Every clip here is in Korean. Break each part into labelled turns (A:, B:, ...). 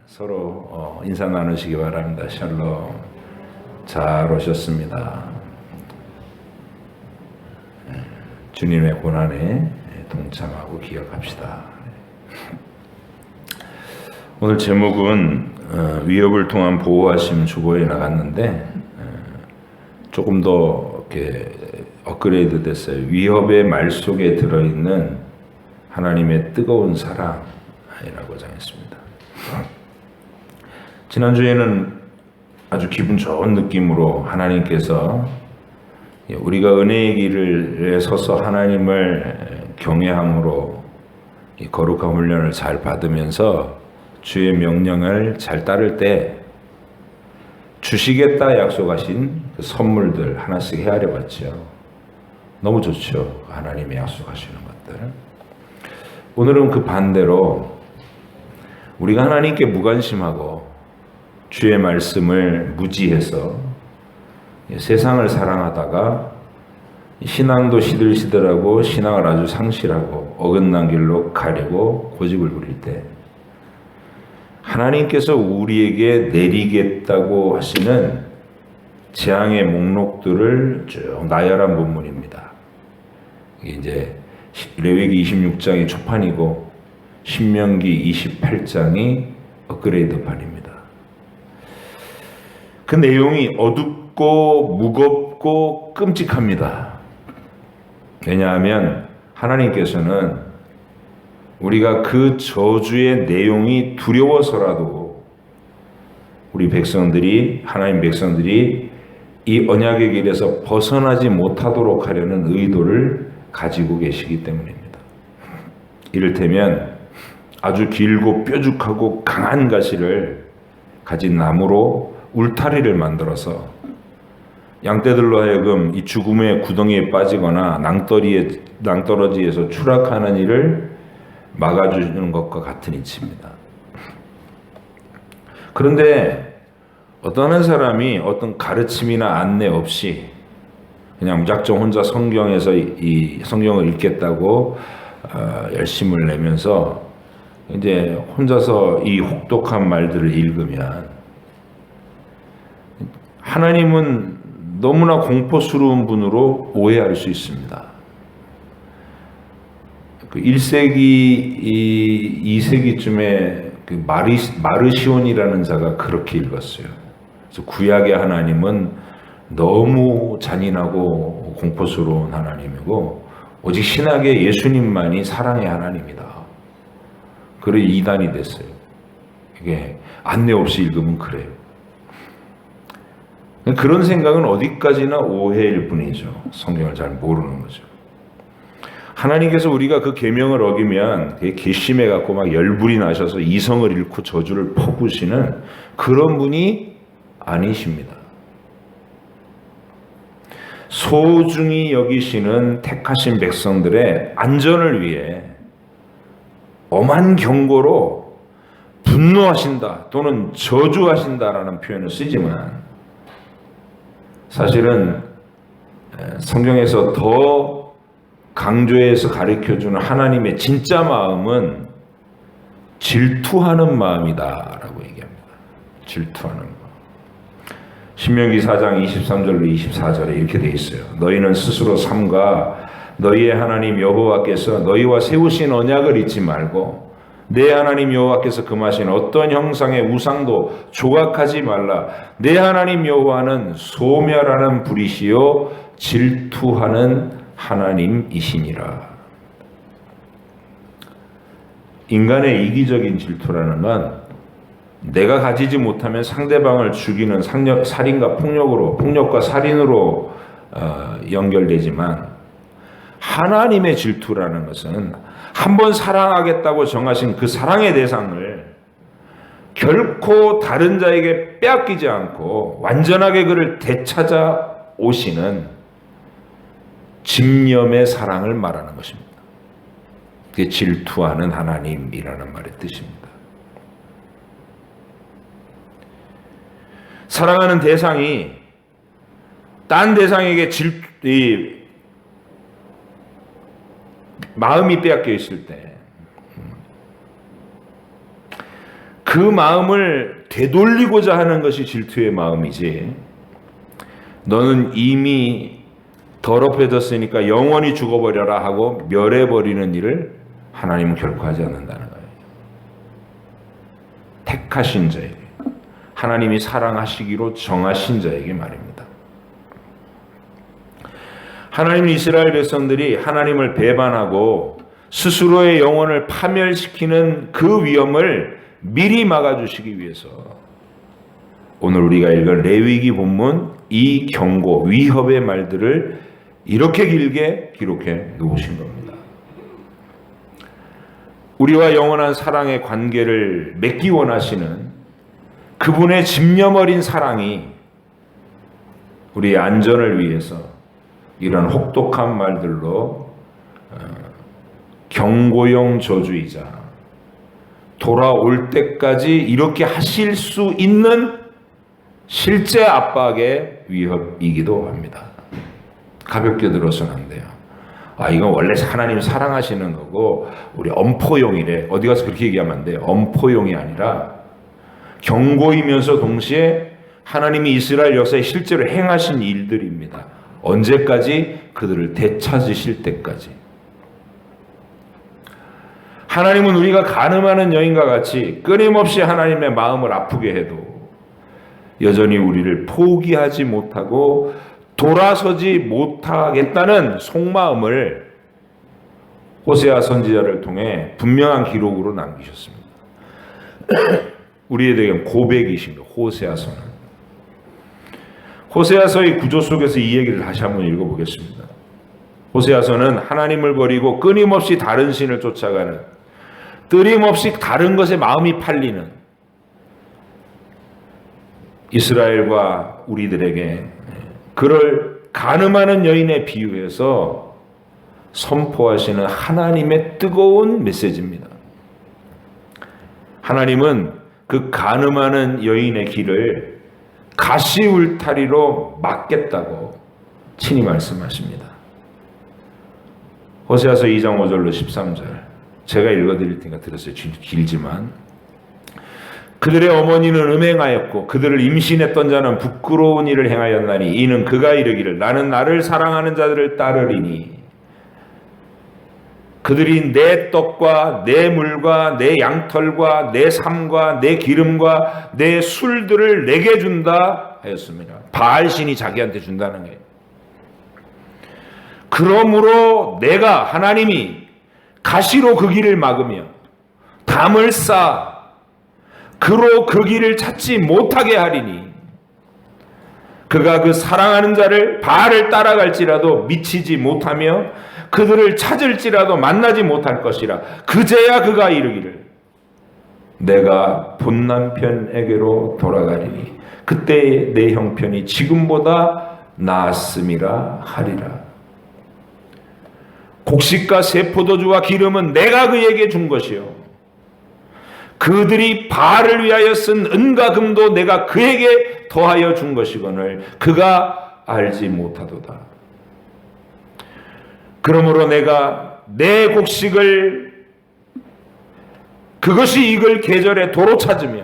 A: 서로 인사 나누시기 바랍니다. 샬롬. 잘 오셨습니다. 주님의 고난에 동참하고 기억합시다. 오늘 제목은 위협을 통한 보호하심 주보에 나갔는데 조금 더 이렇게 업그레이드 됐어요. 위협의 말 속에 들어있는 하나님의 뜨거운 사랑이라고 정했습니다. 지난주에는 아주 기분 좋은 느낌으로 하나님께서 우리가 은혜의 길에 서서 하나님을 경외함으로 거룩한 훈련을 잘 받으면서 주의 명령을 잘 따를 때 주시겠다 약속하신 그 선물들 하나씩 헤아려 봤죠. 너무 좋죠. 하나님이 약속하시는 것들. 오늘은 그 반대로 우리가 하나님께 무관심하고 주의 말씀을 무지해서 세상을 사랑하다가 신앙도 시들시들하고 신앙을 아주 상실하고 어긋난 길로 가려고 고집을 부릴 때 하나님께서 우리에게 내리겠다고 하시는 재앙의 목록들을 쭉 나열한 본문입니다. 이게 이제 레위기 26장이 초판이고 신명기 28장이 업그레이드판입니다. 그 내용이 어둡고 무겁고 끔찍합니다. 왜냐하면 하나님께서는 우리가 그 저주의 내용이 두려워서라도 우리 백성들이, 하나님 백성들이 이 언약의 길에서 벗어나지 못하도록 하려는 의도를 가지고 계시기 때문입니다. 이를테면 아주 길고 뾰족하고 강한 가시를 가진 나무로 울타리를 만들어서 양떼들로 하여금 이 죽음의 구덩이에 빠지거나 낭떠러지에서 추락하는 일을 막아주는 것과 같은 이치입니다. 그런데 어떤 사람이 어떤 가르침이나 안내 없이 그냥 무작정 혼자 성경에서 이 성경을 읽겠다고 열심을 내면서 이제 혼자서 이 혹독한 말들을 읽으면 하나님은 너무나 공포스러운 분으로 오해할 수 있습니다. 그 1세기, 2세기쯤에 그 마르시온이라는 자가 그렇게 읽었어요. 그래서 구약의 하나님은 너무 잔인하고 공포스러운 하나님이고 오직 신약의 예수님만이 사랑의 하나님이다. 그래 이단이 됐어요. 이게 안내 없이 읽으면 그래요. 그런 생각은 어디까지나 오해일 뿐이죠. 성경을 잘 모르는 거죠. 하나님께서 우리가 그 계명을 어기면 그게 괘씸해 갖고 막 열불이 나셔서 이성을 잃고 저주를 퍼부으시는 그런 분이 아니십니다. 소중히 여기시는 택하신 백성들의 안전을 위해 엄한 경고로 분노하신다 또는 저주하신다라는 표현을 쓰지만 사실은 성경에서 더 강조해서 가르쳐주는 하나님의 진짜 마음은 질투하는 마음이다라고 얘기합니다. 질투하는 마음. 신명기 4장 23절로 24절에 이렇게 되어 있어요. 너희는 스스로 삼가 너희의 하나님 여호와께서 너희와 세우신 언약을 잊지 말고 내 하나님 여호와께서 금하신 어떤 형상의 우상도 조각하지 말라. 내 하나님 여호와는 소멸하는 불이시요 질투하는 하나님이시니라. 인간의 이기적인 질투라는 건 내가 가지지 못하면 상대방을 죽이는 살인과 폭력과 살인으로 연결되지만 하나님의 질투라는 것은 한번 사랑하겠다고 정하신 그 사랑의 대상을 결코 다른 자에게 빼앗기지 않고 완전하게 그를 되찾아 오시는 집념의 사랑을 말하는 것입니다. 그게 질투하는 하나님이라는 말의 뜻입니다. 사랑하는 대상이 딴 대상에게 마음이 빼앗겨 있을 때 그 마음을 되돌리고자 하는 것이 질투의 마음이지, 너는 이미 더럽혀졌으니까 영원히 죽어버려라 하고 멸해버리는 일을 하나님은 결코 하지 않는다는 거예요. 택하신 자에게, 하나님이 사랑하시기로 정하신 자에게 말입니다. 하나님은 이스라엘 백성들이 하나님을 배반하고 스스로의 영혼을 파멸시키는 그 위험을 미리 막아주시기 위해서 오늘 우리가 읽은 레위기 본문 이 경고, 위협의 말들을 이렇게 길게 기록해 놓으신 겁니다. 우리와 영원한 사랑의 관계를 맺기 원하시는 그분의 집념 어린 사랑이 우리의 안전을 위해서 이런 혹독한 말들로 경고용 저주이자 돌아올 때까지 이렇게 하실 수 있는 실제 압박의 위협이기도 합니다. 가볍게 들어서는 안 돼요. 이건 원래 하나님 사랑하시는 거고 우리 엄포용이래. 어디 가서 그렇게 얘기하면 안 돼요. 엄포용이 아니라 경고이면서 동시에 하나님이 이스라엘 역사에 실제로 행하신 일들입니다. 언제까지? 그들을 되찾으실 때까지. 하나님은 우리가 간음하는 여인과 같이 끊임없이 하나님의 마음을 아프게 해도 여전히 우리를 포기하지 못하고 돌아서지 못하겠다는 속마음을 호세아 선지자를 통해 분명한 기록으로 남기셨습니다. 우리에게 고백이십니다. 호세아서는. 호세아서의 구조 속에서 이 얘기를 다시 한번 읽어보겠습니다. 호세아서는 하나님을 버리고 끊임없이 다른 신을 쫓아가는, 끊임없이 다른 것에 마음이 팔리는 이스라엘과 우리들에게 그를 간음하는 여인에 비유해서 선포하시는 하나님의 뜨거운 메시지입니다. 하나님은 그 간음하는 여인의 길을 가시 울타리로 막겠다고 친히 말씀하십니다. 호세아서 2장 5절로 13절 제가 읽어드릴 테니까 들으세요. 길지만 그들의 어머니는 음행하였고 그들을 임신했던 자는 부끄러운 일을 행하였나니 이는 그가 이르기를 나는 나를 사랑하는 자들을 따르리니 그들이 내 떡과 내 물과 내 양털과 내 삶과 내 기름과 내 술들을 내게 준다 하였습니다. 바알신이 자기한테 준다는 거예요. 그러므로 내가 하나님이 가시로 그 길을 막으며 담을 쌓아 그로 그 길을 찾지 못하게 하리니 그가 그 사랑하는 자를 바알을 따라갈지라도 미치지 못하며 그들을 찾을지라도 만나지 못할 것이라. 그제야 그가 이르기를 내가 본 남편에게로 돌아가리니 그때 내 형편이 지금보다 나았음이라 하리라. 곡식과 새 포도주와 기름은 내가 그에게 준 것이요 그들이 바알을 위하여 쓴 은과 금도 내가 그에게 더하여 준 것이거늘 그가 알지 못하도다. 그러므로 내가 내 곡식을 그것이 익을 계절에 도로 찾으며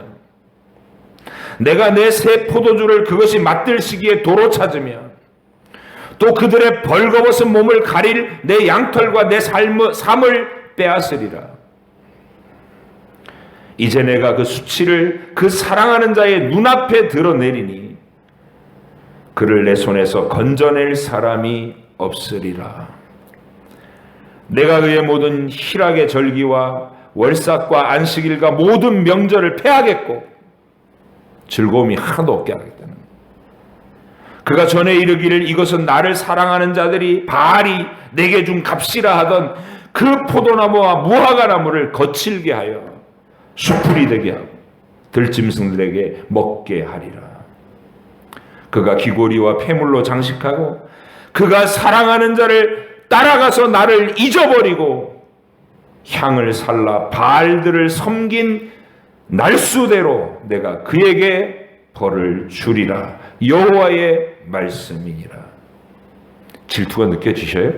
A: 내가 내 새 포도주를 그것이 맛들 시기에 도로 찾으며 또 그들의 벌거벗은 몸을 가릴 내 양털과 내 삶을 빼앗으리라. 이제 내가 그 수치를 그 사랑하는 자의 눈앞에 드러내리니 그를 내 손에서 건져낼 사람이 없으리라. 내가 그의 모든 희락의 절기와 월삭과 안식일과 모든 명절을 폐하겠고 즐거움이 하나도 없게 하겠다는 거예요. 그가 전에 이르기를 이것은 나를 사랑하는 자들이 바알이 내게 준 값이라 하던 그 포도나무와 무화과나무를 거칠게 하여 수풀이 되게 하고 들짐승들에게 먹게 하리라. 그가 귀고리와 폐물로 장식하고 그가 사랑하는 자를 따라가서 나를 잊어버리고 향을 살라 바알들을 섬긴 날수대로 내가 그에게 벌을 주리라. 여호와의 말씀이니라. 질투가 느껴지셔요?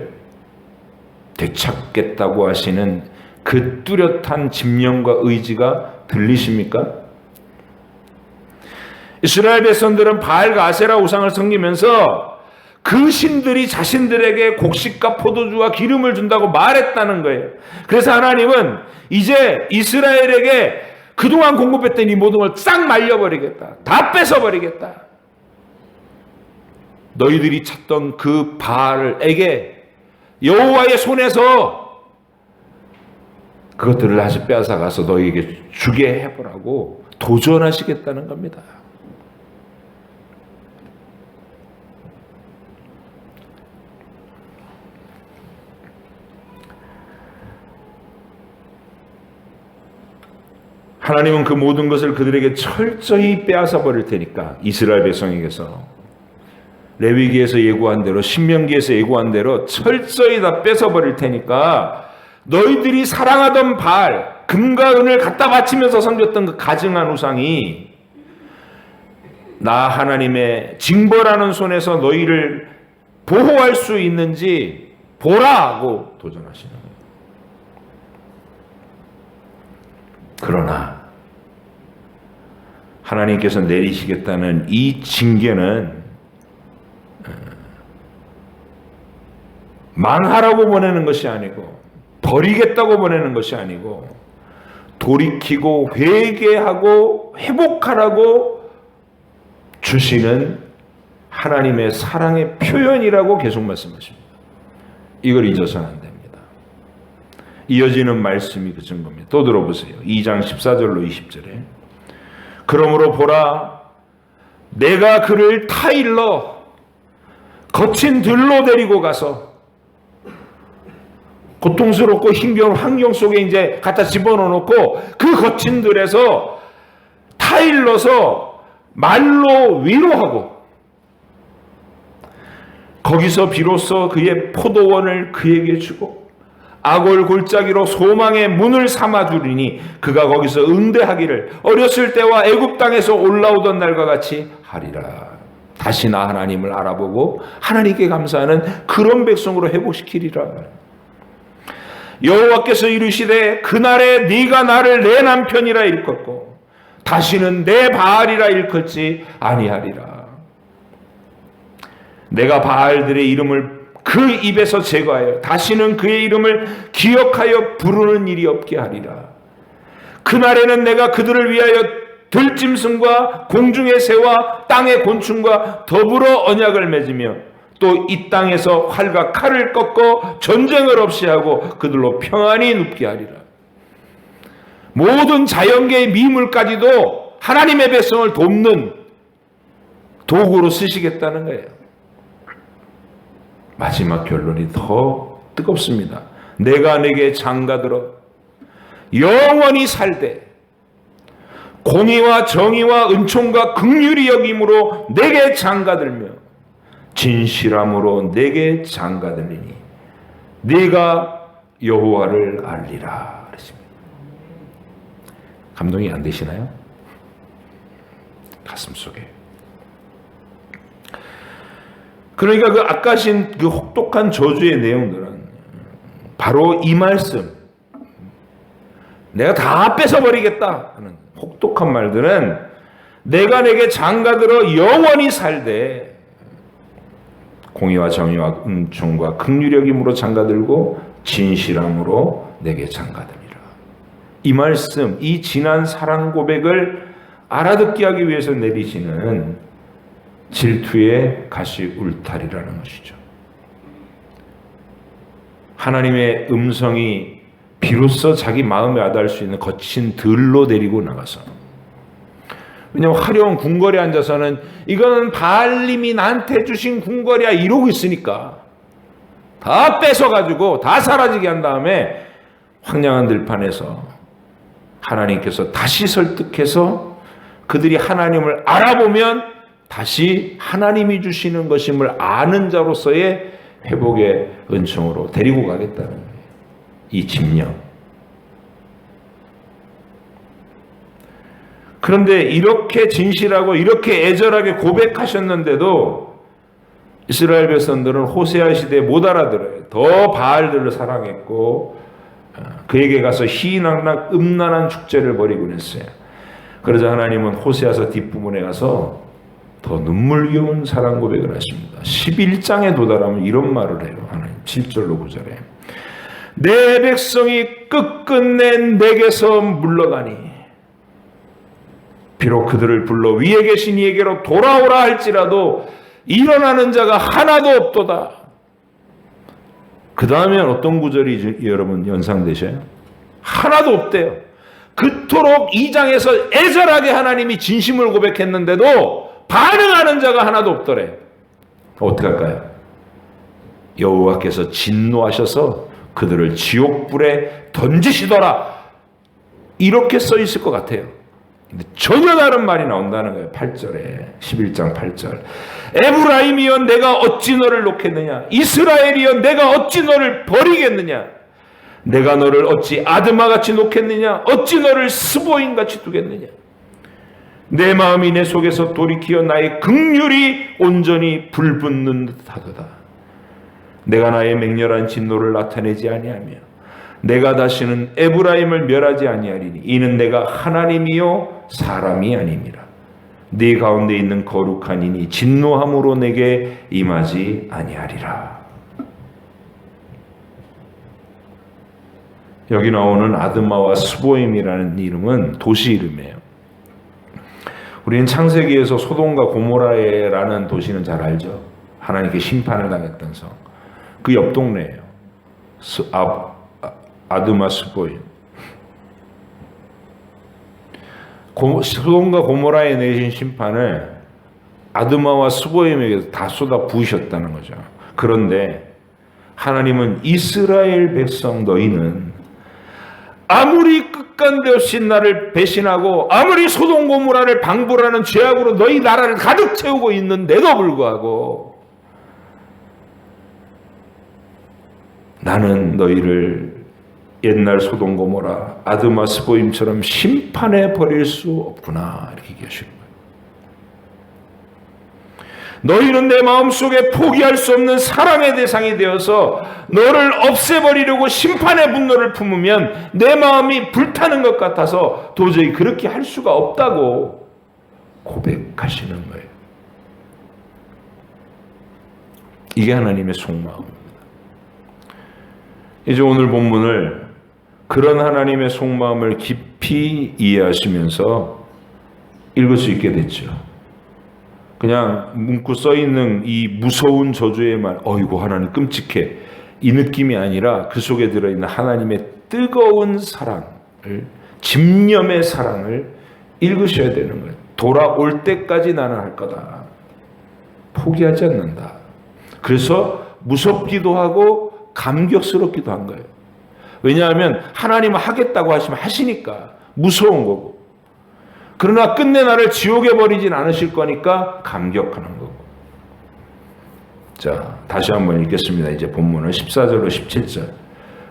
A: 되찾겠다고 하시는 그 뚜렷한 집념과 의지가 들리십니까? 이스라엘 백성들은 바알과 아세라 우상을 섬기면서 그 신들이 자신들에게 곡식과 포도주와 기름을 준다고 말했다는 거예요. 그래서 하나님은 이제 이스라엘에게 그동안 공급했던 이 모든 걸 싹 말려버리겠다. 다 뺏어버리겠다. 너희들이 찾던 그 바알에게 여호와의 손에서 그것들을 다시 빼앗아가서 너희에게 주게 해보라고 도전하시겠다는 겁니다. 하나님은 그 모든 것을 그들에게 철저히 빼앗아 버릴 테니까 이스라엘 백성에게서 레위기에서 예고한 대로 신명기에서 예고한 대로 철저히 다 뺏어 버릴 테니까 너희들이 사랑하던 바알 금과 은을 갖다 바치면서 섬겼던 그 가증한 우상이 나 하나님의 징벌하는 손에서 너희를 보호할 수 있는지 보라 하고 도전하시는 거예요. 그러나 하나님께서 내리시겠다는 이 징계는 망하라고 보내는 것이 아니고 버리겠다고 보내는 것이 아니고 돌이키고 회개하고 회복하라고 주시는 하나님의 사랑의 표현이라고 계속 말씀하십니다. 이걸 잊어서는 안 됩니다. 이어지는 말씀이 그 증거입니다. 또 들어보세요. 2장 14절로 20절에 그러므로 보라 내가 그를 타일러 거친 들로 데리고 가서 고통스럽고 힘겨운 환경 속에 이제 갖다 집어넣고 그 거친 들에서 타일러서 말로 위로하고 거기서 비로소 그의 포도원을 그에게 주고 아골 골짜기로 소망의 문을 삼아주리니 그가 거기서 응대하기를 어렸을 때와 애굽 땅에서 올라오던 날과 같이 하리라. 다시 나 하나님을 알아보고 하나님께 감사하는 그런 백성으로 회복시키리라. 여호와께서 이르시되 그날에 네가 나를 내 남편이라 일컫고 다시는 내 바알이라 일컫지 아니하리라. 내가 바알들의 이름을 그 입에서 제거하여 다시는 그의 이름을 기억하여 부르는 일이 없게 하리라. 그날에는 내가 그들을 위하여 들짐승과 공중의 새와 땅의 곤충과 더불어 언약을 맺으며 또 이 땅에서 활과 칼을 꺾어 전쟁을 없이 하고 그들로 평안히 눕게 하리라. 모든 자연계의 미물까지도 하나님의 백성을 돕는 도구로 쓰시겠다는 거예요. 마지막 결론이 더 뜨겁습니다. 내가 내게 장가들어 영원히 살되 공의와 정의와 은총과 긍휼이 여김으로 내게 장가들며 진실함으로 내게 장가들리니 네가 여호와를 알리라 그랬습니다. 감동이 안 되시나요? 가슴속에. 그러니까 그 아까신 그 혹독한 저주의 내용들은 바로 이 말씀, 내가 다 뺏어버리겠다 하는 혹독한 말들은 내가 내게 장가들어 영원히 살되 공의와 정의와 은총과 긍휼력임으로 장가들고 진실함으로 내게 장가들리라. 이 말씀, 이 진한 사랑 고백을 알아듣게 하기 위해서 내리시는 질투의 가시 울타리라는 것이죠. 하나님의 음성이 비로소 자기 마음에 와닿을 수 있는 거친 들로 데리고 나가서, 왜냐하면 화려한 궁궐에 앉아서는 이거는 바알님이 나한테 주신 궁궐이야 이러고 있으니까 다 뺏어가지고 다 사라지게 한 다음에 황량한 들판에서 하나님께서 다시 설득해서 그들이 하나님을 알아보면 다시 하나님이 주시는 것임을 아는 자로서의 회복의 은총으로 데리고 가겠다는 거예요. 이 집령. 그런데 이렇게 진실하고 이렇게 애절하게 고백하셨는데도 이스라엘 백성들은 호세아 시대에 못 알아들어요. 더 바알들을 사랑했고 그에게 가서 희낙낙 음란한 축제를 벌이곤 했어요. 그러자 하나님은 호세아서 뒷부분에 가서 더 눈물겨운 사랑 고백을 하십니다. 11장에 도달하면 이런 말을 해요. 하나님 7절로 9절에 내 백성이 끝끝내 내게서 물러가니 비록 그들을 불러 위에 계신 이에게로 돌아오라 할지라도 일어나는 자가 하나도 없도다. 그 다음에 어떤 구절이 여러분 연상되셔요? 하나도 없대요. 그토록 2장에서 애절하게 하나님이 진심을 고백했는데도 반응하는 자가 하나도 없더래. 어떻게 할까요? 여호와께서 진노하셔서 그들을 지옥불에 던지시더라. 이렇게 써 있을 것 같아요. 근데 전혀 다른 말이 나온다는 거예요. 8절에 11장 8절 에브라임이여 내가 어찌 너를 놓겠느냐, 이스라엘이여 내가 어찌 너를 버리겠느냐, 내가 너를 어찌 아드마같이 놓겠느냐, 어찌 너를 스보임같이 두겠느냐. 내 마음이 내 속에서 돌이키어 나의 긍휼이 온전히 불붙는 듯하도다. 내가 나의 맹렬한 진노를 나타내지 아니하며 내가 다시는 에브라임을 멸하지 아니하리니 이는 내가 하나님이요 사람이 아님이라. 네 가운데 있는 거룩한 이니 진노함으로 내게 임하지 아니하리라. 여기 나오는 아드마와 스보임이라는 이름은 도시 이름이에요. 우리는 창세기에서 소돔과 고모라라는 도시는 잘 알죠. 하나님께 심판을 당했던 성. 그 옆 동네예요. 아드마 스보임. 소돔과 고모라에 내신 심판을 아드마와 스보임에게 다 쏟아 부으셨다는 거죠. 그런데 하나님은 이스라엘 백성 너희는 아무리 끝간데 없이 나를 배신하고 아무리 소돔 고모라를 방불하는 죄악으로 너희 나라를 가득 채우고 있는데도 불구하고 나는 너희를 옛날 소돔 고모라 아드마 스보임처럼 심판해 버릴 수 없구나 이렇게 얘기하시는 거예요. 너희는 내 마음속에 포기할 수 없는 사랑의 대상이 되어서 너를 없애버리려고 심판의 분노를 품으면 내 마음이 불타는 것 같아서 도저히 그렇게 할 수가 없다고 고백하시는 거예요. 이게 하나님의 속마음입니다. 이제 오늘 본문을 그런 하나님의 속마음을 깊이 이해하시면서 읽을 수 있게 됐죠. 그냥 문구 써있는 이 무서운 저주의 말, 어이구 하나님 끔찍해, 이 느낌이 아니라 그 속에 들어있는 하나님의 뜨거운 사랑을, 집념의 사랑을 읽으셔야 되는 거예요. 돌아올 때까지 나는 할 거다. 포기하지 않는다. 그래서 무섭기도 하고 감격스럽기도 한 거예요. 왜냐하면 하나님은 하겠다고 하시면 하시니까 무서운 거고, 그러나 끝내 나를 지옥에 버리진 않으실 거니까 감격하는 거고. 자, 다시 한번 읽겠습니다. 이제 본문은 14절로 17절.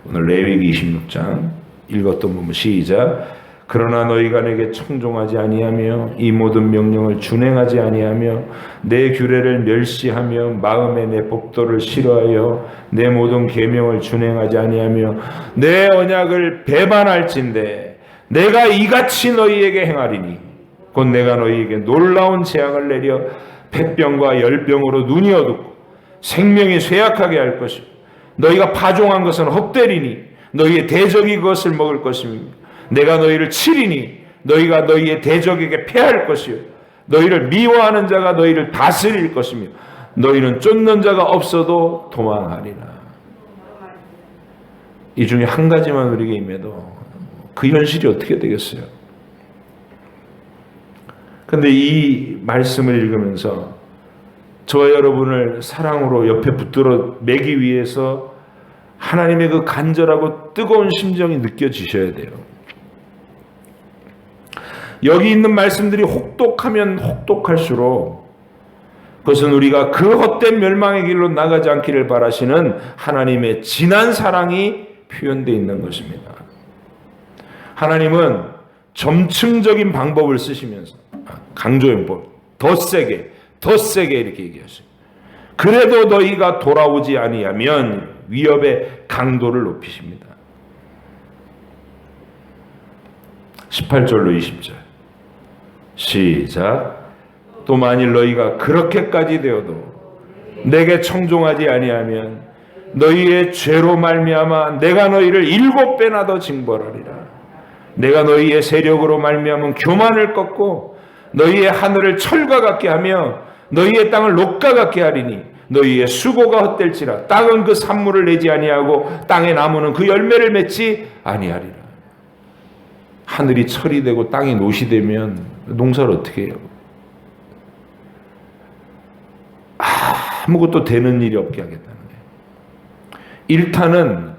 A: 오늘 레위기 26장 읽었던 부분 시작. 그러나 너희가 내게 청종하지 아니하며 이 모든 명령을 준행하지 아니하며 내 규례를 멸시하며 마음에 내 법도를 싫어하여 내 모든 계명을 준행하지 아니하며 내 언약을 배반할진대 내가 이같이 너희에게 행하리니 곧 내가 너희에게 놀라운 재앙을 내려 폐병과 열병으로 눈이 어둡고 생명이 쇠약하게 할 것이고 너희가 파종한 것은 헛되리니 너희의 대적이 그것을 먹을 것입니다. 내가 너희를 치리니 너희가 너희의 대적에게 패할 것이요 너희를 미워하는 자가 너희를 다스릴 것이며 너희는 쫓는 자가 없어도 도망하리라. 이 중에 한 가지만 우리에게 임해도 그 현실이 어떻게 되겠어요? 근데 이 말씀을 읽으면서 저와 여러분을 사랑으로 옆에 붙들어 매기 위해서 하나님의 그 간절하고 뜨거운 심정이 느껴지셔야 돼요. 여기 있는 말씀들이 혹독하면 혹독할수록 그것은 우리가 그 헛된 멸망의 길로 나가지 않기를 바라시는 하나님의 진한 사랑이 표현되어 있는 것입니다. 하나님은 점층적인 방법을 쓰시면서 강조연법 더 세게 이렇게 얘기하셔요. 그래도 너희가 돌아오지 아니하면 위협의 강도를 높이십니다. 18절로 20절 시작. 또 만일 너희가 그렇게까지 되어도 내게 청종하지 아니하면 너희의 죄로 말미암아 내가 너희를 7배나 더 징벌하리라. 내가 너희의 세력으로 말미암은 교만을 꺾고 너희의 하늘을 철과 같게 하며 너희의 땅을 녹과 같게 하리니 너희의 수고가 헛될지라. 땅은 그 산물을 내지 아니하고 땅의 나무는 그 열매를 맺지 아니하리라. 하늘이 철이 되고 땅이 노시 되면 농사를 어떻게 해요? 아무것도 되는 일이 없게 하겠다는 거예요. 1탄은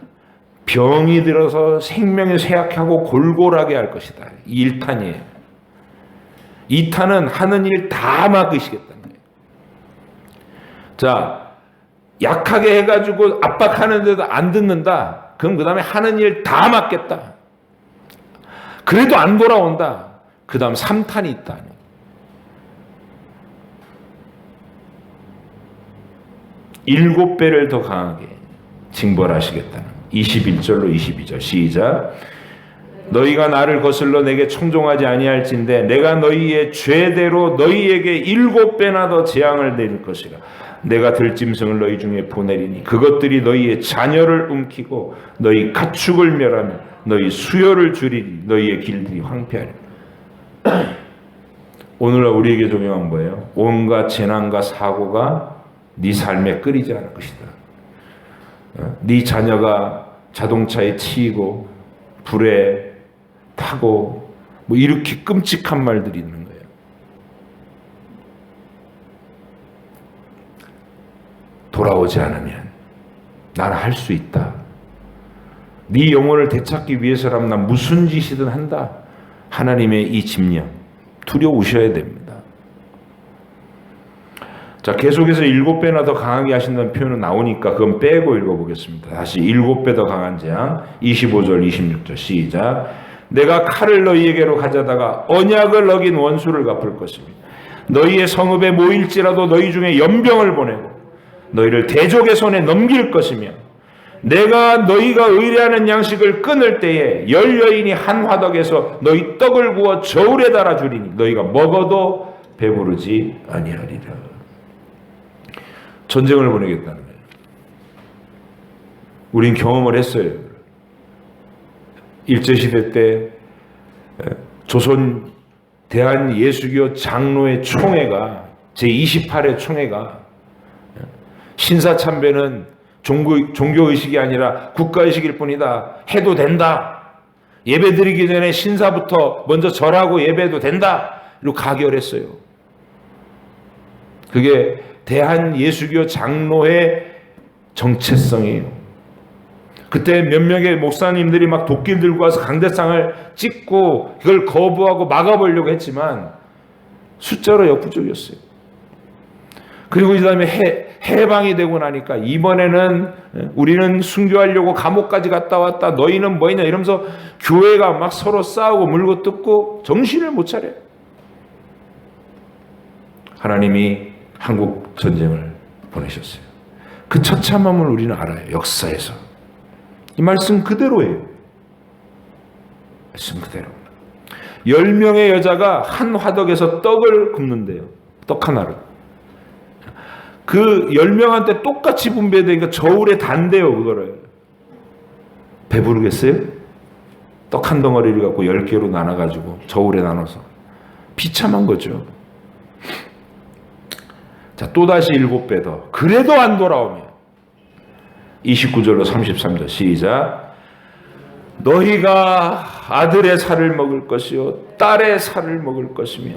A: 병이 들어서 생명이 쇠약하고 골골하게 할 것이다. 1탄이에요. 2탄은 하는 일 다 막으시겠다는 거예요. 자, 약하게 해가지고 압박하는데도 안 듣는다. 그럼 그 다음에 하는 일 다 막겠다. 그래도 안 돌아온다. 그 다음 3탄이 있다. 7배를 더 강하게 징벌하시겠다는 21절로 22절 시작. 너희가 나를 거슬러 내게 청종하지 아니할진대 내가 너희의 죄대로 너희에게 7배나 더 재앙을 내릴 것이라. 내가 들짐승을 너희 중에 보내리니 그것들이 너희의 자녀를 움키고 너희 가축을 멸하며 너희 수요를 줄이니 너희의 길들이 황폐하리라. 오늘날 우리에게 적용한 거예요. 온갖 재난과 사고가 네 삶에 끓이지 않을 것이다. 네 자녀가 자동차에 치이고 불에 타고 뭐 이렇게 끔찍한 말들이 있는 거예요. 돌아오지 않으면 나는 할 수 있다. 네 영혼을 되찾기 위해서라면 난 무슨 짓이든 한다. 하나님의 이 집념 두려우셔야 됩니다. 자, 계속해서 7배나 더 강하게 하신다는 표현은 나오니까 그건 빼고 읽어보겠습니다. 다시 7배 더 강한 재앙 25절 26절 시작. 내가 칼을 너희에게로 가져다가 언약을 어긴 원수를 갚을 것이며 너희의 성읍에 모일지라도 너희 중에 연병을 보내고 너희를 대적의 손에 넘길 것이며 내가 너희가 의뢰하는 양식을 끊을 때에 10여인이 한 화덕에서 너희 떡을 구워 저울에 달아 주리니 너희가 먹어도 배부르지 아니하리라. 전쟁을 보내겠다는 거예요. 우린 경험을 했어요. 일제시대 때 조선 대한예수교 장로회 총회가 제28회 총회가 신사참배는 종교의식이 아니라 국가의식일 뿐이다. 해도 된다. 예배 드리기 전에 신사부터 먼저 절하고 예배해도 된다. 이렇게 가결했어요. 그게 대한예수교 장로회 정체성이에요. 그때 몇 명의 목사님들이 막 도끼 들고 와서 강대상을 찍고 그걸 거부하고 막아보려고 했지만 숫자로 역부족이었어요. 그리고 그 다음에 해방이 되고 나니까 이번에는 우리는 순교하려고 감옥까지 갔다 왔다. 너희는 뭐냐 이러면서 교회가 막 서로 싸우고 물고 뜯고 정신을 못 차려요. 하나님이 한국 전쟁을 보내셨어요. 그 처참함을 우리는 알아요. 역사에서. 이 말씀 그대로예요. 말씀 그대로. 10명의 여자가 한 화덕에서 떡을 굽는데요. 떡 하나를. 그 10명한테 똑같이 분배되니까 저울에 단대요. 그거를. 배부르겠어요? 떡 한 덩어리를 갖고 10개로 나눠가지고 저울에 나눠서. 비참한 거죠. 자, 또다시 7배 더. 그래도 안 돌아오면 29절로 33절 시작. 너희가 아들의 살을 먹을 것이요 딸의 살을 먹을 것이며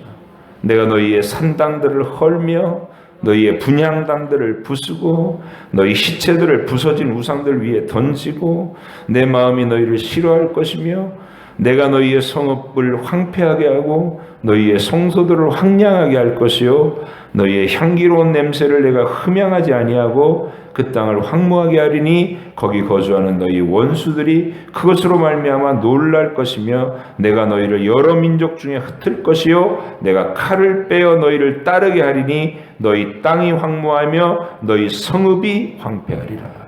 A: 내가 너희의 산당들을 헐며 너희의 분향당들을 부수고 너희 시체들을 부서진 우상들 위에 던지고 내 마음이 너희를 싫어할 것이며 내가 너희의 성읍을 황폐하게 하고 너희의 성소들을 황량하게 할 것이요 너희의 향기로운 냄새를 내가 흠양하지 아니하고 그 땅을 황무하게 하리니 거기 거주하는 너희 원수들이 그것으로 말미암아 놀랄 것이며 내가 너희를 여러 민족 중에 흩을 것이요 내가 칼을 빼어 너희를 따르게 하리니 너희 땅이 황무하며 너희 성읍이 황폐하리라.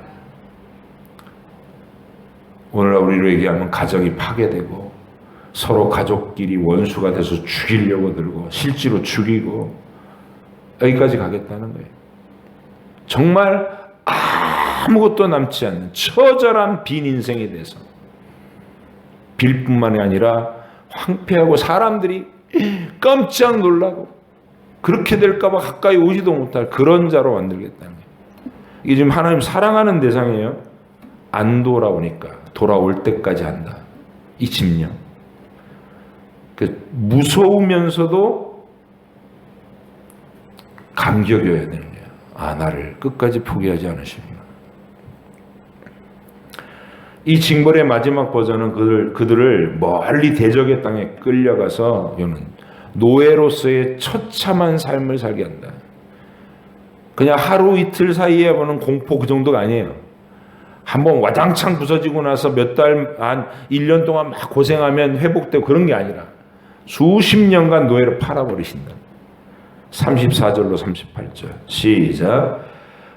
A: 오늘날 우리로 얘기하면 가정이 파괴되고 서로 가족끼리 원수가 돼서 죽이려고 들고 실제로 죽이고 여기까지 가겠다는 거예요. 정말 아무것도 남지 않는 처절한 빈 인생이 돼서 빌 뿐만이 아니라 황폐하고 사람들이 깜짝 놀라고 그렇게 될까봐 가까이 오지도 못할 그런 자로 만들겠다는 거예요. 이게 지금 하나님 사랑하는 대상이에요. 안 돌아오니까 돌아올 때까지 한다. 이 집념. 무서우면서도 감격이어야 되는 거예요. 아, 나를 끝까지 포기하지 않으시구나. 이 징벌의 마지막 버전은 그들을 멀리 대적의 땅에 끌려가서 노예로서의 처참한 삶을 살게 한다. 그냥 하루 이틀 사이에 보는 공포 그 정도가 아니에요. 한번 와장창 부서지고 나서 몇 달, 한 1년 동안 막 고생하면 회복되고 그런 게 아니라 수십 년간 노예로 팔아버리신다. 34절로 38절 시작.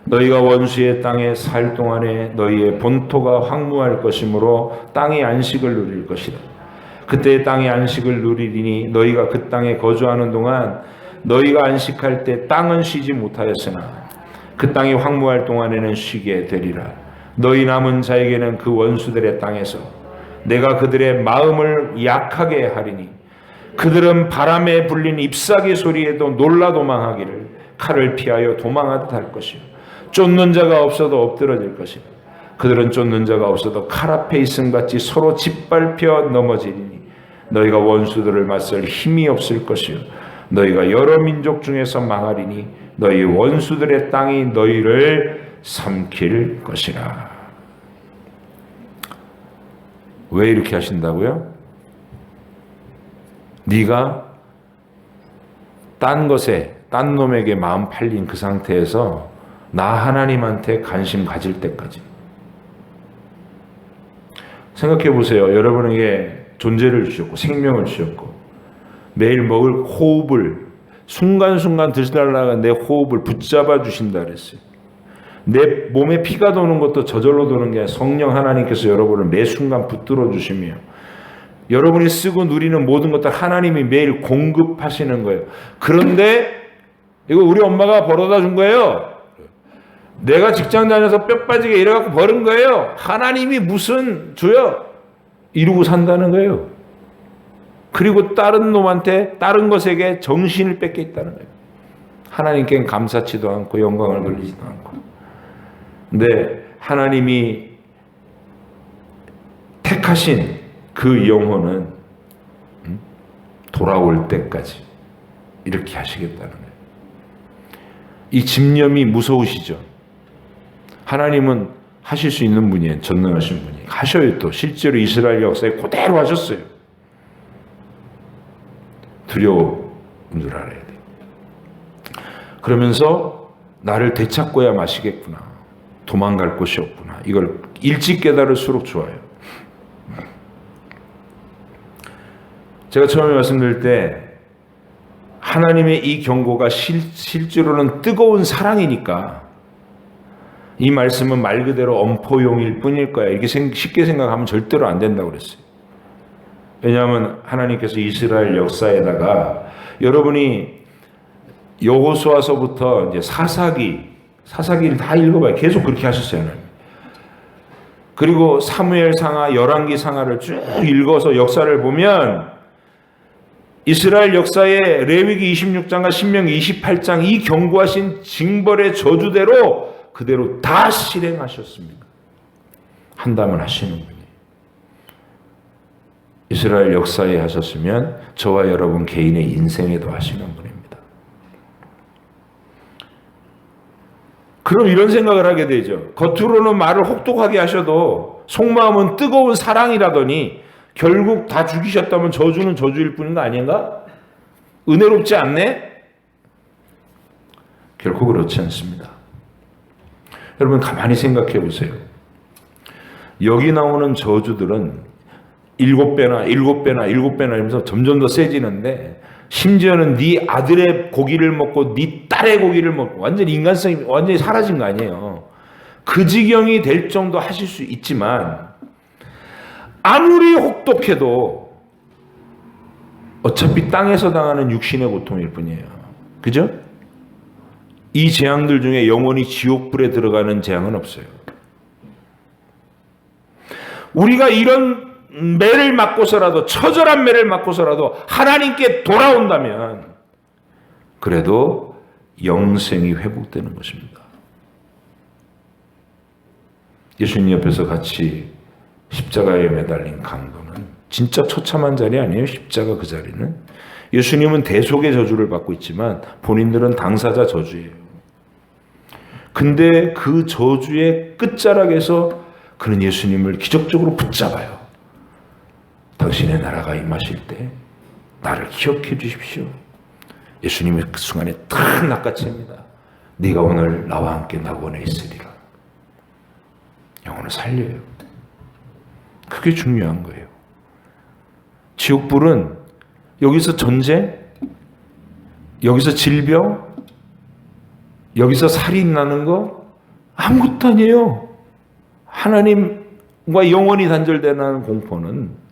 A: 너희가 원수의 땅에 살 동안에 너희의 본토가 황무할 것이므로 땅의 안식을 누릴 것이다. 그때 땅의 안식을 누리리니 너희가 그 땅에 거주하는 동안 너희가 안식할 때 땅은 쉬지 못하였으나 그 땅이 황무할 동안에는 쉬게 되리라. 너희 남은 자에게는 그 원수들의 땅에서 내가 그들의 마음을 약하게 하리니 그들은 바람에 불린 잎사귀 소리에도 놀라 도망하기를 칼을 피하여 도망하듯 할 것이요 쫓는 자가 없어도 엎드러질 것이다. 그들은 쫓는 자가 없어도 칼 앞에 있음같이 서로 짓밟혀 넘어지리니 너희가 원수들을 맞설 힘이 없을 것이요 너희가 여러 민족 중에서 망하리니 너희 원수들의 땅이 너희를 삼킬 것이라. 왜 이렇게 하신다고요? 네가 딴 것에 딴 놈에게 마음 팔린 그 상태에서 나 하나님한테 관심 가질 때까지. 생각해 보세요. 여러분에게 존재를 주셨고 생명을 주셨고 매일 먹을 호흡을 순간순간 들달라가 내 호흡을 붙잡아 주신다 그랬어요. 내 몸에 피가 도는 것도 저절로 도는 게 아니라 성령 하나님께서 여러분을 매 순간 붙들어 주시며 여러분이 쓰고 누리는 모든 것들 하나님이 매일 공급하시는 거예요. 그런데 이거 우리 엄마가 벌어다 준 거예요. 내가 직장 다녀서 뼈 빠지게 일해갖고 버는 거예요. 하나님이 무슨 줘요? 이루고 산다는 거예요. 그리고 다른 놈한테 다른 것에게 정신을 뺏겨 있다는 거예요. 하나님께는 감사치도 않고 영광을 돌리지도 않고. 근데 하나님이 택하신 그 영혼은 돌아올 때까지 이렇게 하시겠다는 거예요. 이 집념이 무서우시죠? 하나님은 하실 수 있는 분이에요. 전능하신 분이. 하셔요 또. 실제로 이스라엘 역사에 그대로 하셨어요. 두려운 줄 알아야 돼요. 그러면서 나를 되찾고야 마시겠구나. 도망갈 곳이 없구나. 이걸 일찍 깨달을수록 좋아요. 제가 처음에 말씀드릴 때 하나님의 이 경고가 실제로는 뜨거운 사랑이니까 이 말씀은 말 그대로 엄포용일 뿐일 거야. 이렇게 쉽게 생각하면 절대로 안 된다고 그랬어요. 왜냐하면 하나님께서 이스라엘 역사에다가 여러분이 여호수아서부터 이제 사사기를 다 읽어봐요. 계속 그렇게 하셨어요. 하나님. 그리고 사무엘 상하, 열왕기 상하를 쭉 읽어서 역사를 보면 이스라엘 역사의 레위기 26장과 신명기 28장 이 경고하신 징벌의 저주대로 그대로 다 실행하셨습니다. 한다면 하시는 분이. 이스라엘 역사에 하셨으면 저와 여러분 개인의 인생에도 하시는 분입니다. 그럼 이런 생각을 하게 되죠. 겉으로는 말을 혹독하게 하셔도 속마음은 뜨거운 사랑이라더니 결국 다 죽이셨다면 저주는 저주일 뿐인 거 아닌가? 은혜롭지 않네? 결코 그렇지 않습니다. 여러분 가만히 생각해 보세요. 여기 나오는 저주들은 7배나 이러면서 점점 더 세지는데 심지어는 네 아들의 고기를 먹고 네 딸의 고기를 먹고 완전히 인간성이 완전히 사라진 거 아니에요. 그 지경이 될 정도 하실 수 있지만 아무리 혹독해도 어차피 땅에서 당하는 육신의 고통일 뿐이에요. 그죠? 이 재앙들 중에 영원히 지옥불에 들어가는 재앙은 없어요. 우리가 이런 매를 맞고서라도, 처절한 매를 맞고서라도 하나님께 돌아온다면 그래도 영생이 회복되는 것입니다. 예수님 옆에서 같이 십자가에 매달린 강도는 진짜 처참한 자리 아니에요? 십자가 그 자리는. 예수님은 대속의 저주를 받고 있지만 본인들은 당사자 저주예요. 근데 그 저주의 끝자락에서 그는 예수님을 기적적으로 붙잡아요. 당신의 나라가 임하실 때 나를 기억해 주십시오. 예수님이 그 순간에 탁 낚아챕니다. 네가 오늘 나와 함께 낙원에 있으리라. 영혼을 살려요. 그게 중요한 거예요. 지옥불은 여기서 전쟁, 여기서 질병, 여기서 살인 나는 거 아무것도 아니에요. 하나님과 영원히 단절되는 공포는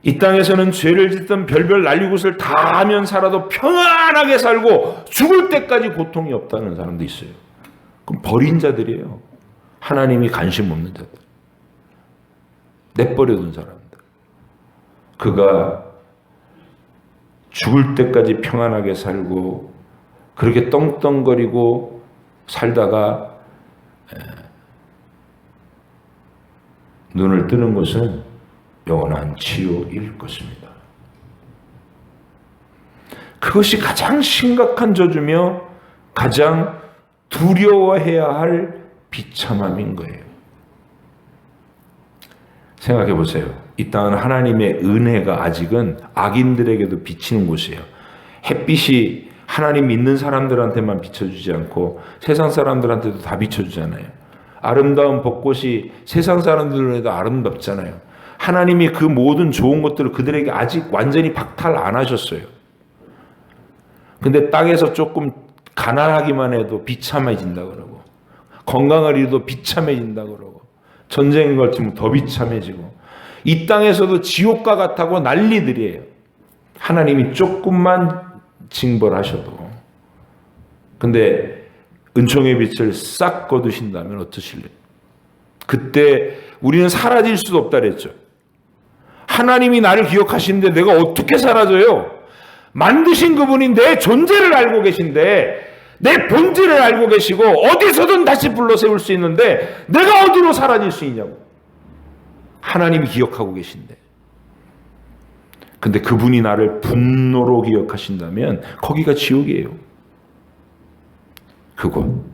A: 이 땅에서는 죄를 짓던 별별 난리굿을 다 하면 살아도 평안하게 살고 죽을 때까지 고통이 없다는 사람도 있어요. 그럼 버린 자들이에요. 하나님이 관심 없는 자들. 내버려둔 사람들. 그가 죽을 때까지 평안하게 살고 그렇게 떵떵거리고 살다가 눈을 뜨는 것은 영원한 지옥일 것입니다. 그것이 가장 심각한 저주며 가장 두려워해야 할 비참함인 거예요. 생각해 보세요. 이 땅은 하나님의 은혜가 아직은 악인들에게도 비치는 곳이에요. 햇빛이 하나님 믿는 사람들한테만 비춰주지 않고 세상 사람들한테도 다 비춰주잖아요. 아름다운 벚꽃이 세상 사람들에도 아름답잖아요. 하나님이 그 모든 좋은 것들을 그들에게 아직 완전히 박탈 안 하셨어요. 근데 땅에서 조금 가난하기만 해도 비참해진다 그러고, 건강을 잃어도 비참해진다 그러고, 전쟁을 걸치면 더 비참해지고, 이 땅에서도 지옥과 같다고 난리들이에요. 하나님이 조금만 징벌하셔도. 근데 은총의 빛을 싹 거두신다면 어떠실래요? 그때 우리는 사라질 수도 없다 그랬죠. 하나님이 나를 기억하시는데 내가 어떻게 사라져요? 만드신 그분이 내 존재를 알고 계신데, 내 본질을 알고 계시고 어디서든 다시 불러 세울 수 있는데 내가 어디로 사라질 수 있냐고. 하나님이 기억하고 계신데. 근데 그분이 나를 분노로 기억하신다면 거기가 지옥이에요. 그곳.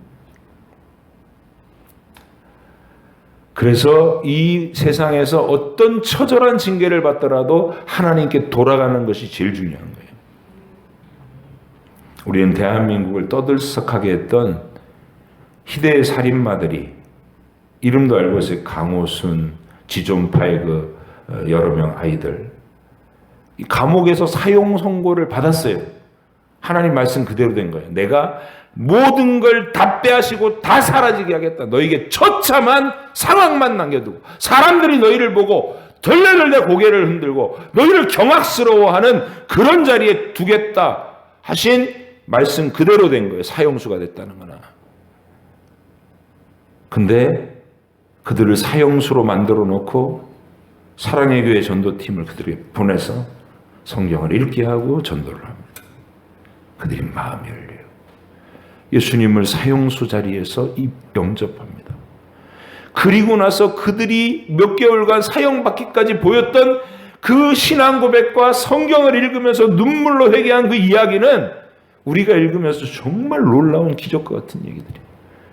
A: 그래서 이 세상에서 어떤 처절한 징계를 받더라도 하나님께 돌아가는 것이 제일 중요한 거예요. 우리는 대한민국을 떠들썩하게 했던 희대의 살인마들이, 이름도 알고 있어요. 강호순, 지존파의 그 여러 명 아이들. 감옥에서 사형 선고를 받았어요. 하나님 말씀 그대로 된 거예요. 내가 모든 걸 다 빼앗이고 다 사라지게 하겠다. 너에게 처참한 상황만 남겨두고 사람들이 너희를 보고 덜레덜레 고개를 흔들고 너희를 경악스러워하는 그런 자리에 두겠다 하신 말씀 그대로 된 거예요. 사형수가 됐다는 거나. 근데 그들을 사형수로 만들어 놓고 사랑의 교회 전도팀을 그들에게 보내서 성경을 읽게 하고 전도를 합니다. 그들이 마음이 열려요. 예수님을 사형수 자리에서 영접합니다. 그리고 나서 그들이 몇 개월간 사형받기까지 보였던 그 신앙 고백과 성경을 읽으면서 눈물로 회개한 그 이야기는 우리가 읽으면서 정말 놀라운 기적과 같은 얘기들이에요.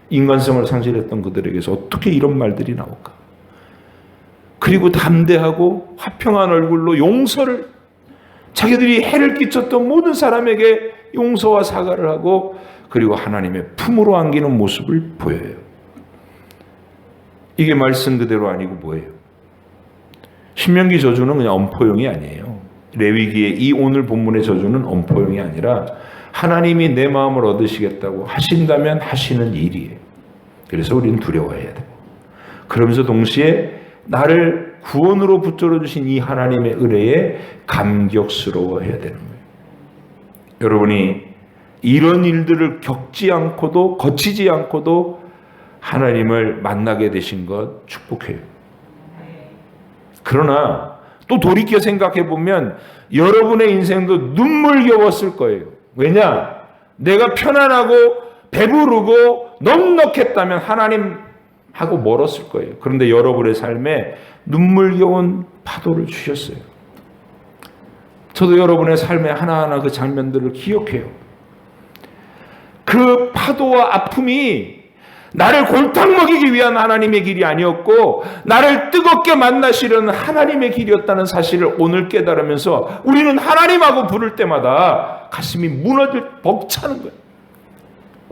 A: 인간성을 상실했던 그들에게서 어떻게 이런 말들이 나올까? 그리고 담대하고 화평한 얼굴로 용서를, 자기들이 해를 끼쳤던 모든 사람에게 용서와 사과를 하고 그리고 하나님의 품으로 안기는 모습을 보여요. 이게 말씀 그대로 아니고 뭐예요? 신명기 저주는 그냥 엄포용이 아니에요. 레위기의 이 오늘 본문의 저주는 엄포용이 아니라 하나님이 내 마음을 얻으시겠다고 하신다면 하시는 일이에요. 그래서 우리는 두려워해야 돼요. 그러면서 동시에 나를 구원으로 붙들어 주신 이 하나님의 은혜에 감격스러워해야 되는 거예요. 여러분이 이런 일들을 겪지 않고도 거치지 않고도 하나님을 만나게 되신 것 축복해요. 그러나 또 돌이켜 생각해 보면 여러분의 인생도 눈물겨웠을 거예요. 왜냐? 내가 편안하고 배부르고 넉넉했다면 하나님하고 멀었을 거예요. 그런데 여러분의 삶에 눈물겨운 파도를 주셨어요. 저도 여러분의 삶의 하나하나 그 장면들을 기억해요. 그 파도와 아픔이 나를 골탕 먹이기 위한 하나님의 길이 아니었고 나를 뜨겁게 만나시려는 하나님의 길이었다는 사실을 오늘 깨달으면서 우리는 하나님하고 부를 때마다 가슴이 벅차는 거예요.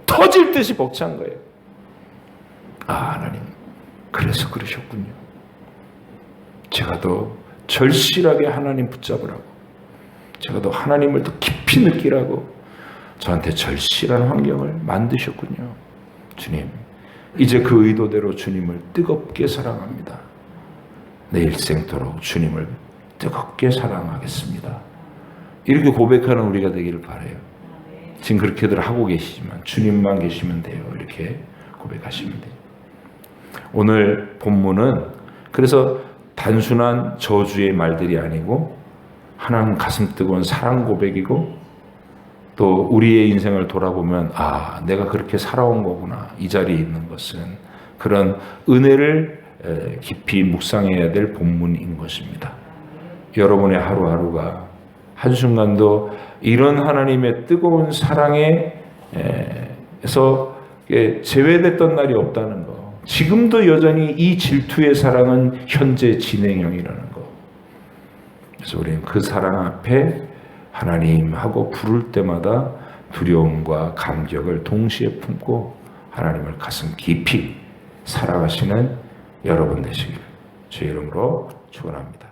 A: 터질 듯이 벅찬 거예요. 아, 하나님, 그래서 그러셨군요. 제가 더 절실하게 하나님 붙잡으라고, 제가 더 하나님을 더 깊이 느끼라고 저한테 절실한 환경을 만드셨군요. 주님, 이제 그 의도대로 주님을 뜨겁게 사랑합니다. 내 일생토록 주님을 뜨겁게 사랑하겠습니다. 이렇게 고백하는 우리가 되기를 바라요. 지금 그렇게들 하고 계시지만 주님만 계시면 돼요. 이렇게 고백하시면 돼요. 오늘 본문은 그래서 단순한 저주의 말들이 아니고 하나님 가슴 뜨거운 사랑 고백이고, 또 우리의 인생을 돌아보면 아, 내가 그렇게 살아온 거구나, 이 자리에 있는 것은, 그런 은혜를 깊이 묵상해야 될 본문인 것입니다. 여러분의 하루하루가 한순간도 이런 하나님의 뜨거운 사랑에서 제외됐던 날이 없다는 거, 지금도 여전히 이 질투의 사랑은 현재 진행형이라는 거. 그래서 우리는 그 사랑 앞에 하나님하고 부를 때마다 두려움과 감격을 동시에 품고 하나님을 가슴 깊이 살아가시는 여러분 되시길 주의 이름으로 축원합니다.